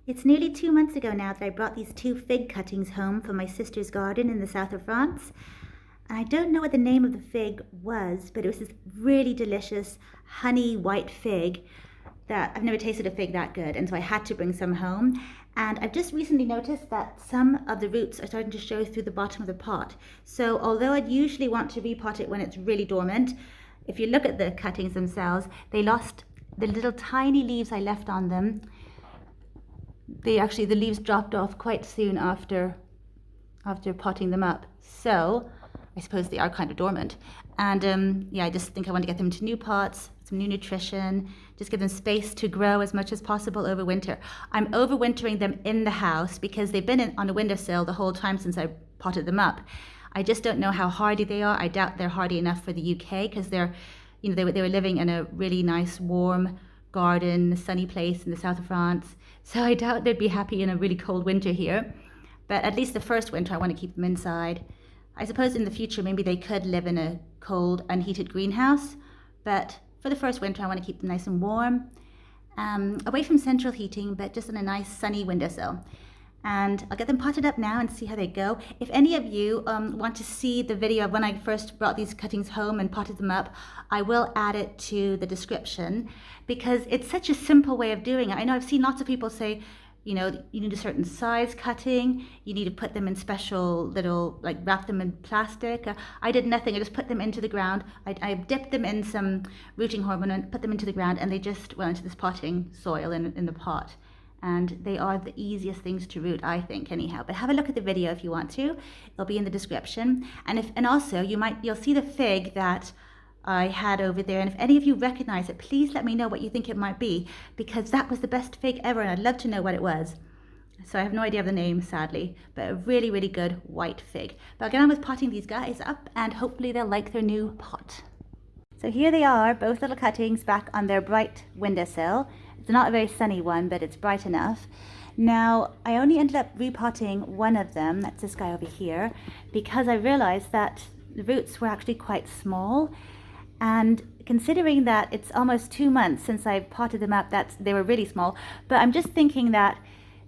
It's nearly 2 months ago now that I brought these two fig cuttings home from my sister's garden in the south of France. And I don't know what the name of the fig was, but it was this really delicious honey white fig that I've never tasted a fig that good, and so I had to bring some home. And I've just recently noticed that some of the roots are starting to show through the bottom of the pot. So although I'd usually want to repot it when it's really dormant, if you look at the cuttings themselves, they lost the little tiny leaves I left on them. The leaves dropped off quite soon after potting them up. So I suppose they are kind of dormant. And yeah, I just think I want to get them into new pots, some new nutrition, just give them space to grow as much as possible over winter. I'm overwintering them in the house because they've been on a windowsill the whole time since I potted them up. I just don't know how hardy they are. I doubt they're hardy enough for the UK because they were living in a really nice warm garden, sunny place in the south of France. So I doubt they'd be happy in a really cold winter here. But at least the first winter, I want to keep them inside. I suppose in the future, maybe they could live in a cold, unheated greenhouse. But for the first winter, I want to keep them nice and warm, away from central heating, but just on a nice sunny windowsill. And I'll get them potted up now and see how they go. If any of you want to see the video of when I first brought these cuttings home and potted them up, I will add it to the description because it's such a simple way of doing it. I know I've seen lots of people say, you need a certain size cutting, you need to put them in special little, wrap them in plastic. I did nothing, I just put them into the ground. I dipped them in some rooting hormone and put them into the ground, and they just went into this potting soil in the pot. And they are the easiest things to root, I think, anyhow. But have a look at the video if you want to. It'll be in the description. And also you'll see the fig that I had over there. And if any of you recognize it, please let me know what you think it might be, because that was the best fig ever, and I'd love to know what it was. So I have no idea of the name, sadly, but a really, really good white fig. But I'll get on with potting these guys up, and hopefully they'll like their new pot. So here they are, both little cuttings back on their bright windowsill. It's not a very sunny one, but it's bright enough. Now, I only ended up repotting one of them, that's this guy over here, because I realized that the roots were actually quite small. And considering that it's almost 2 months since I potted them up, they were really small. But I'm just thinking that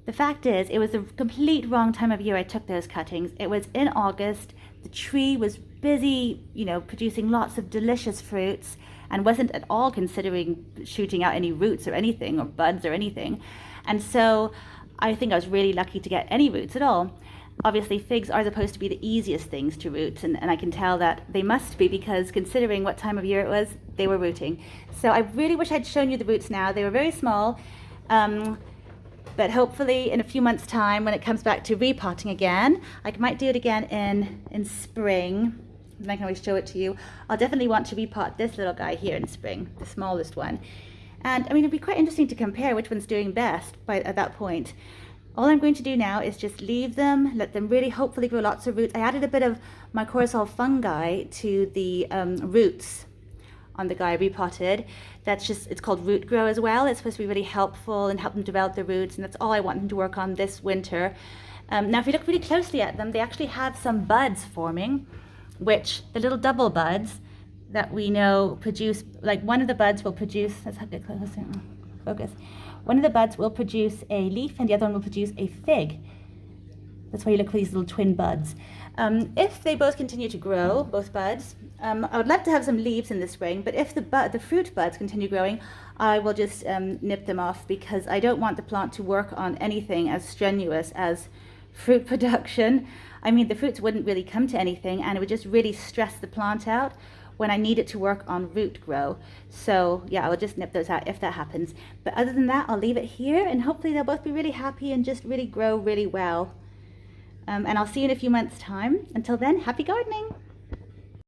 the fact is, it was the complete wrong time of year I took those cuttings. It was in August, the tree was busy, producing lots of delicious fruits, and wasn't at all considering shooting out any roots or anything, or buds or anything. And so I think I was really lucky to get any roots at all. Obviously, figs are supposed to be the easiest things to root, and I can tell that they must be, because considering what time of year it was, they were rooting. So I really wish I'd shown you the roots now. They were very small, but hopefully in a few months' time, when it comes back to repotting again, I might do it again in spring. And I can always show it to you. I'll definitely want to repot this little guy here in spring, the smallest one. And I mean, it'd be quite interesting to compare which one's doing best at that point. All I'm going to do now is just leave them, let them really hopefully grow lots of roots. I added a bit of mycorrhizal fungi to the roots on the guy I repotted. It's called Root Grow as well. It's supposed to be really helpful and help them develop the roots, and that's all I want them to work on this winter. Now, if you look really closely at them, they actually have some buds forming, which the little double buds that we know produce, one of the buds will produce, let's get closer, focus. One of the buds will produce a leaf and the other one will produce a fig. That's why you look for these little twin buds. If they both continue to grow, both buds, I would love to have some leaves in the spring, but if the fruit buds continue growing, I will just nip them off, because I don't want the plant to work on anything as strenuous as fruit production. I mean, the fruits wouldn't really come to anything, and it would just really stress the plant out when I need it to work on root grow. So yeah, I will just nip those out if that happens. But other than that, I'll leave it here, and hopefully they'll both be really happy and just really grow really well. And I'll see you in a few months' time. Until then, happy gardening.